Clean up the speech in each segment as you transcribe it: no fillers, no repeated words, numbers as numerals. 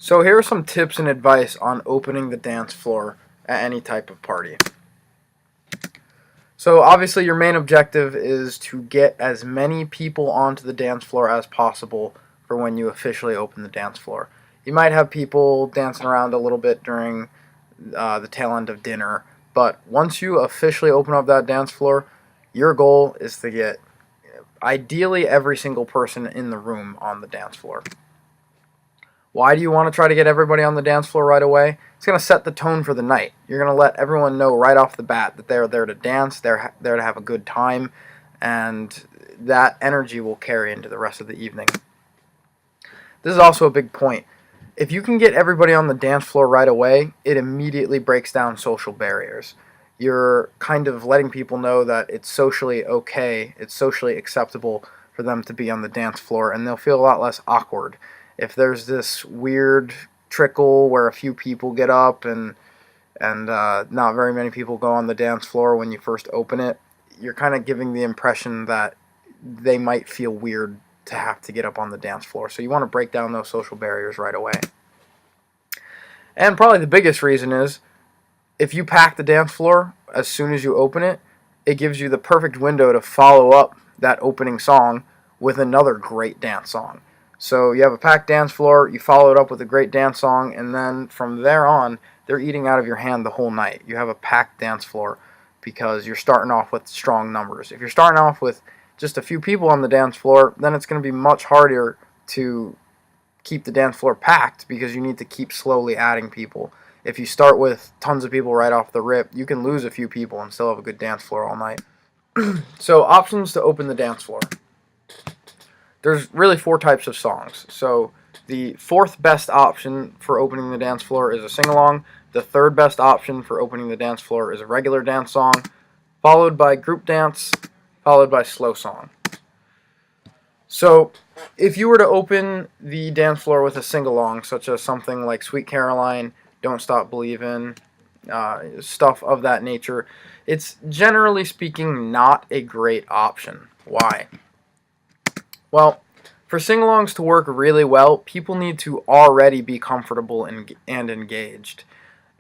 So here are some tips and advice on opening the dance floor at any type of party. So obviously your main objective is to get as many people onto the dance floor as possible for when you officially open the dance floor. You might have people dancing around a little bit during the tail end of dinner, but once you officially open up that dance floor, your goal is to get ideally every single person in the room on the dance floor. Why do you want to try to get everybody on the dance floor right away? It's going to set the tone for the night. You're going to let everyone know right off the bat that they're there to dance, they're there to have a good time, and that energy will carry into the rest of the evening. This is also a big point. If you can get everybody on the dance floor right away, it immediately breaks down social barriers. You're kind of letting people know that it's socially okay, it's socially acceptable for them to be on the dance floor, and they'll feel a lot less awkward. If there's this weird trickle where a few people get up and not very many people go on the dance floor when you first open it, you're kind of giving the impression that they might feel weird to have to get up on the dance floor. So you want to break down those social barriers right away. And probably the biggest reason is if you pack the dance floor as soon as you open it, it gives you the perfect window to follow up that opening song with another great dance song. So you have a packed dance floor, you follow it up with a great dance song, and then from there on, they're eating out of your hand the whole night. You have a packed dance floor because you're starting off with strong numbers. If you're starting off with just a few people on the dance floor, then it's going to be much harder to keep the dance floor packed because you need to keep slowly adding people. If you start with tons of people right off the rip, you can lose a few people and still have a good dance floor all night. So options to open the dance floor. There's really four types of songs. So the fourth best option for opening the dance floor is a sing-along. The third best option for opening the dance floor is a regular dance song, followed by group dance, followed by slow song. So if you were to open the dance floor with a sing-along, such as something like Sweet Caroline, Don't Stop Believin', stuff of that nature, it's generally speaking not a great option. Why? Well, for sing-alongs to work really well, people need to already be comfortable and engaged.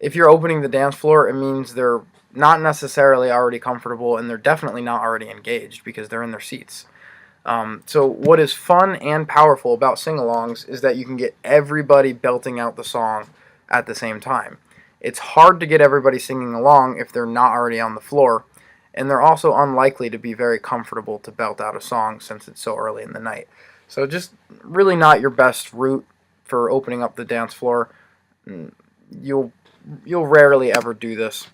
If you're opening the dance floor, it means they're not necessarily already comfortable, and they're definitely not already engaged because they're in their seats. So what is fun and powerful about sing-alongs is that you can get everybody belting out the song at the same time. It's hard to get everybody singing along if they're not already on the floor, and they're also unlikely to be very comfortable to belt out a song since it's so early in the night. So just really not your best route for opening up the dance floor. You'll rarely ever do this.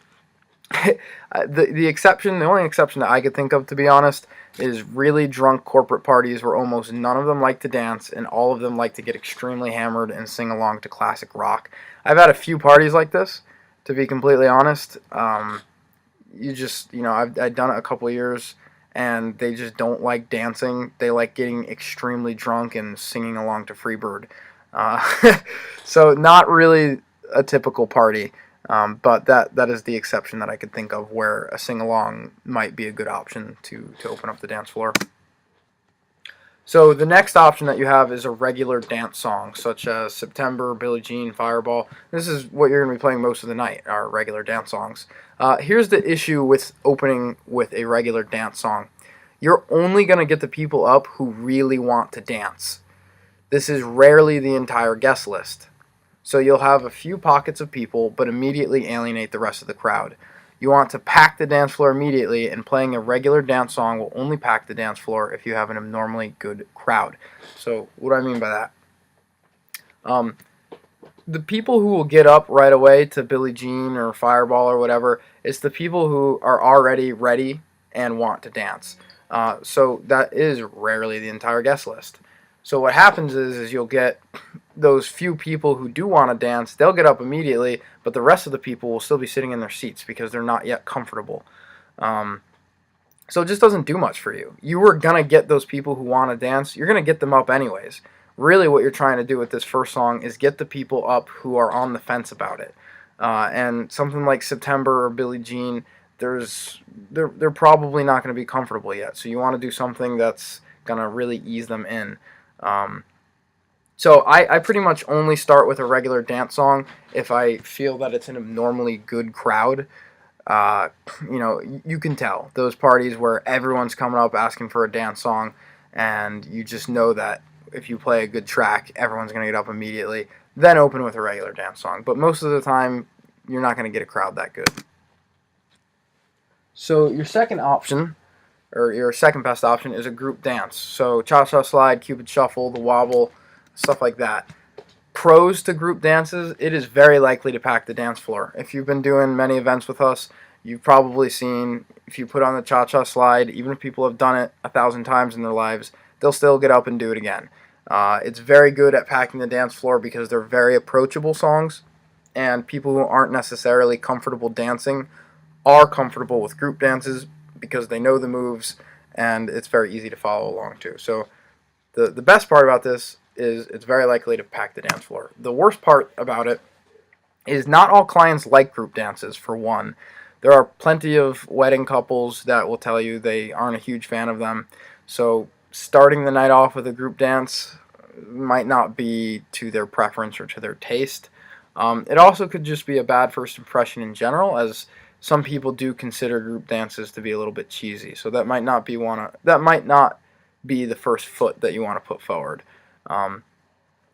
The only exception that I could think of, to be honest, is really drunk corporate parties where almost none of them like to dance and all of them like to get extremely hammered and sing along to classic rock. I've had a few parties like this, to be completely honest. I've done it a couple of years, and they just don't like dancing. They like getting extremely drunk and singing along to Freebird. So not really a typical party, but that is the exception that I could think of where a sing-along might be a good option to open up the dance floor. So the next option that you have is a regular dance song, such as September, Billie Jean, Fireball. This is what you're going to be playing most of the night, our regular dance songs. Here's the issue with opening with a regular dance song. You're only going to get the people up who really want to dance. This is rarely the entire guest list. So you'll have a few pockets of people, but immediately alienate the rest of the crowd. You want to pack the dance floor immediately, and playing a regular dance song will only pack the dance floor if you have an abnormally good crowd. So what do I mean by that? The people who will get up right away to Billie Jean or Fireball or whatever, it's the people who are already ready and want to dance. So that is rarely the entire guest list. So what happens is you'll get those few people who do want to dance, they'll get up immediately, but the rest of the people will still be sitting in their seats because they're not yet comfortable. So it just doesn't do much for you. You were going to get those people who want to dance, you're going to get them up anyways. Really what you're trying to do with this first song is get the people up who are on the fence about it. And something like September or Billie Jean, they're probably not going to be comfortable yet. So you want to do something that's going to really ease them in. So I pretty much only start with a regular dance song if I feel that it's an abnormally good crowd. Uh, you can tell those parties where everyone's coming up asking for a dance song, and you just know that if you play a good track, everyone's going to get up immediately. Then open with a regular dance song. But most of the time, you're not going to get a crowd that good. So your second option, or your second best option, is a group dance. So cha-cha slide, Cupid shuffle, the wobble, stuff like that. Pros to group dances, it is very likely to pack the dance floor. If you've been doing many events with us, you've probably seen if you put on the cha-cha slide, even if people have done it 1,000 times in their lives, they'll still get up and do it again. It's very good at packing the dance floor because they're very approachable songs, and people who aren't necessarily comfortable dancing are comfortable with group dances because they know the moves and it's very easy to follow along too. So the best part about this is it's very likely to pack the dance floor. The worst part about it is not all clients like group dances, for one. There are plenty of wedding couples that will tell you they aren't a huge fan of them. So starting the night off with a group dance might not be to their preference or to their taste. It also could just be a bad first impression in general, as some people do consider group dances to be a little bit cheesy. So that might not be the first foot that you want to put forward. Um,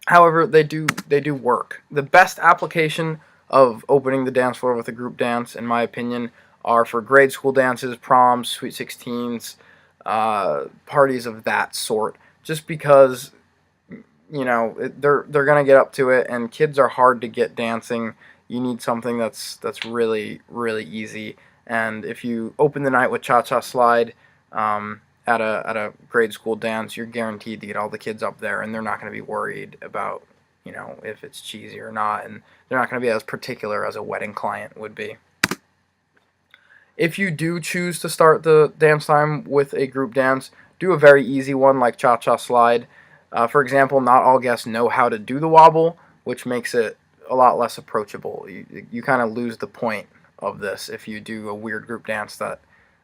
However, they do work. The best application of opening the dance floor with a group dance, in my opinion, are for grade school dances, proms, sweet 16s, parties of that sort. Just because they're gonna get up to it, and kids are hard to get dancing. You need something that's really really easy. And if you open the night with Cha Cha Slide, at a grade school dance, you're guaranteed to get all the kids up there, and they're not going to be worried about if it's cheesy or not, and they're not going to be as particular as a wedding client would be. If you do choose to start the dance time with a group dance, do a very easy one like Cha Cha Slide. For example, not all guests know how to do the wobble, which makes it a lot less approachable. You kind of lose the point of this if you do a weird group dance that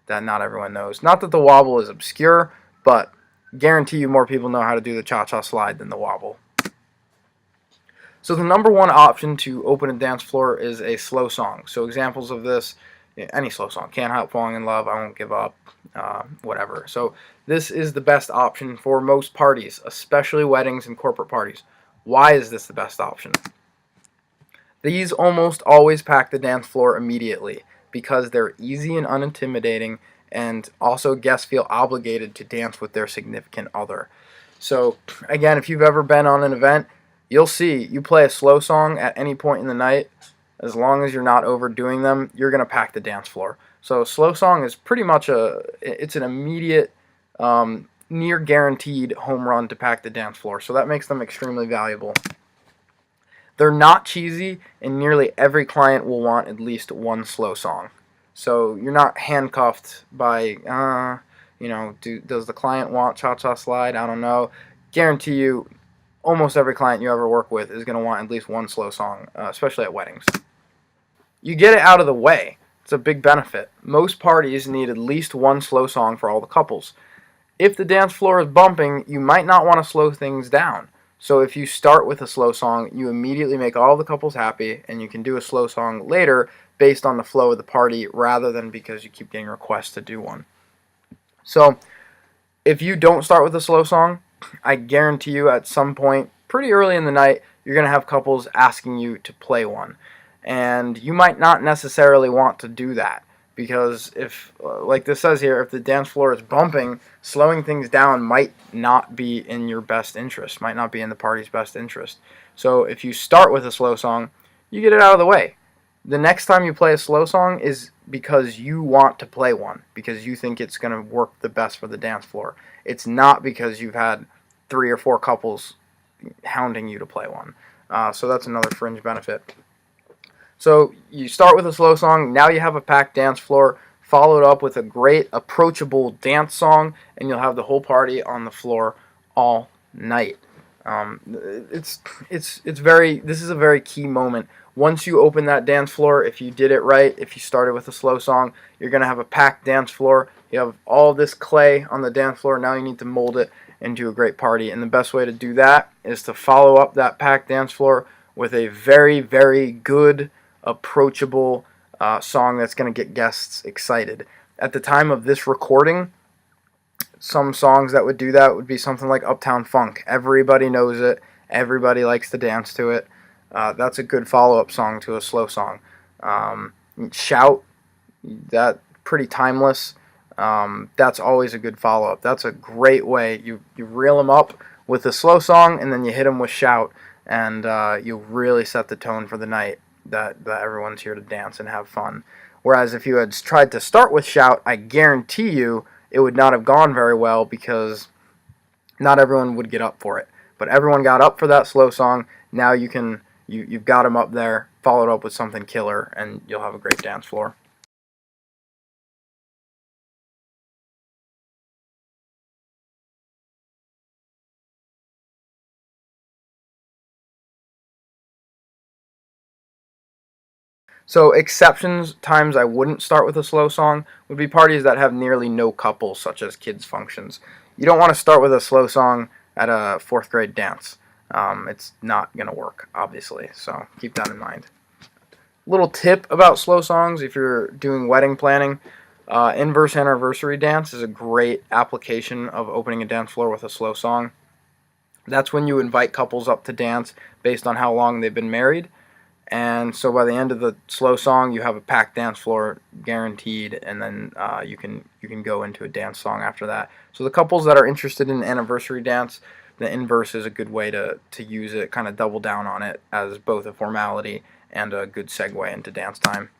not everyone knows. Not that the wobble is obscure, but guarantee you more people know how to do the cha-cha slide than the wobble. So the number one option to open a dance floor is a slow song. So examples of this, any slow song, Can't Help Falling in Love, I Won't Give Up, whatever. So this is the best option for most parties, especially weddings and corporate parties. Why is this the best option? These almost always pack the dance floor immediately because they're easy and unintimidating, and also guests feel obligated to dance with their significant other. So again, if you've ever been on an event, you'll see you play a slow song at any point in the night, as long as you're not overdoing them, you're going to pack the dance floor. So slow song is pretty much it's an immediate, near guaranteed home run to pack the dance floor. So that makes them extremely valuable. They're not cheesy, and nearly every client will want at least one slow song. So you're not handcuffed by, does the client want Cha Cha Slide? I don't know. Guarantee you, almost every client you ever work with is going to want at least one slow song, especially at weddings. You get it out of the way. It's a big benefit. Most parties need at least one slow song for all the couples. If the dance floor is bumping, you might not want to slow things down. So if you start with a slow song, you immediately make all the couples happy, and you can do a slow song later based on the flow of the party rather than because you keep getting requests to do one. So if you don't start with a slow song, I guarantee you at some point pretty early in the night, you're going to have couples asking you to play one. And you might not necessarily want to do that. Because if, like this says here, if the dance floor is bumping, slowing things down might not be in your best interest, might not be in the party's best interest. So if you start with a slow song, you get it out of the way. The next time you play a slow song is because you want to play one, because you think it's going to work the best for the dance floor. It's not because you've had 3 or 4 couples hounding you to play one. So that's another fringe benefit. So you start with a slow song, now you have a packed dance floor, followed up with a great approachable dance song, and you'll have the whole party on the floor all night. This is a very key moment. Once you open that dance floor, if you did it right, if you started with a slow song, you're going to have a packed dance floor. You have all this clay on the dance floor, now you need to mold it, into a great party. And the best way to do that is to follow up that packed dance floor with a very, very good, approachable song that's going to get guests excited. At the time of this recording, some songs that would do that would be something like Uptown Funk. Everybody knows it. Everybody likes to dance to it. That's a good follow-up song to a slow song. Shout, that pretty timeless. That's always a good follow-up. That's a great way. You reel them up with a slow song, and then you hit them with Shout, and you really set the tone for the night that everyone's here to dance and have fun. Whereas if you had tried to start with Shout, I guarantee you it would not have gone very well, because not everyone would get up for it. But everyone got up for that slow song. Now you've got them up there, followed up with something killer, and you'll have a great dance floor. So exceptions, times I wouldn't start with a slow song, would be parties that have nearly no couples, such as kids' functions. You don't want to start with a slow song at a 4th grade dance. It's not going to work, obviously, so keep that in mind. Little tip about slow songs: if you're doing wedding planning, inverse anniversary dance is a great application of opening a dance floor with a slow song. That's when you invite couples up to dance based on how long they've been married. And so by the end of the slow song, you have a packed dance floor guaranteed, and then you can go into a dance song after that. So the couples that are interested in anniversary dance, the inverse is a good way to use it, kind of double down on it as both a formality and a good segue into dance time.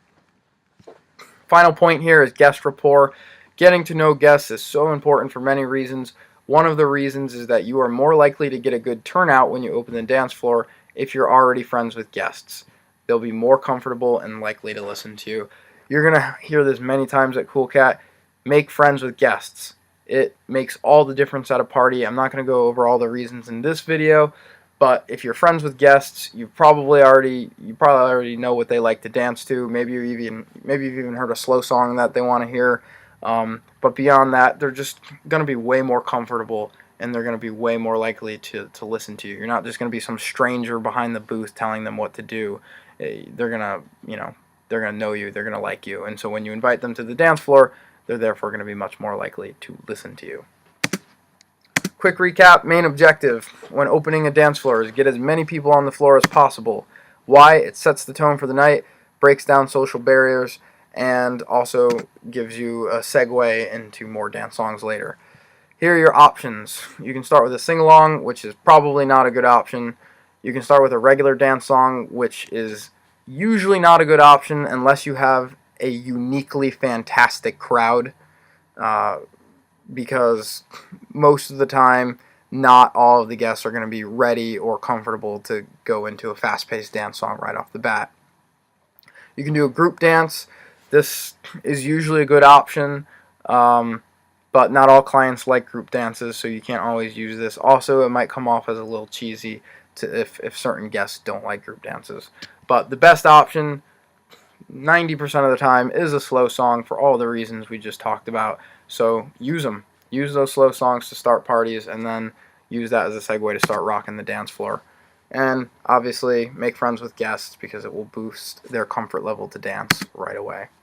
Final point here is guest rapport. Getting to know guests is so important for many reasons. One of the reasons is that you are more likely to get a good turnout when you open the dance floor if you're already friends with guests. They'll be more comfortable and likely to listen to you. You're going to hear this many times at Cool Cat. Make friends with guests. It makes all the difference at a party. I'm not going to go over all the reasons in this video, but if you're friends with guests, you probably already know what they like to dance to. Maybe you've even heard a slow song that they want to hear. But beyond that, they're just going to be way more comfortable, and they're going to be way more likely to listen to you. You're not just going to be some stranger behind the booth telling them what to do. They're going to know you, they're going to like you. And so when you invite them to the dance floor, they're therefore going to be much more likely to listen to you. Quick recap: main objective when opening a dance floor is get as many people on the floor as possible. Why? It sets the tone for the night, breaks down social barriers, and also gives you a segue into more dance songs later. Here are your options. You can start with a sing-along, which is probably not a good option. You can start with a regular dance song, which is usually not a good option unless you have a uniquely fantastic crowd, because most of the time, not all of the guests are going to be ready or comfortable to go into a fast-paced dance song right off the bat. You can do a group dance. This is usually a good option, but not all clients like group dances, so you can't always use this. Also, it might come off as a little cheesy if certain guests don't like group dances. But the best option, 90% of the time, is a slow song for all the reasons we just talked about. So use them. Use those slow songs to start parties, and then use that as a segue to start rocking the dance floor. And obviously, make friends with guests, because it will boost their comfort level to dance right away.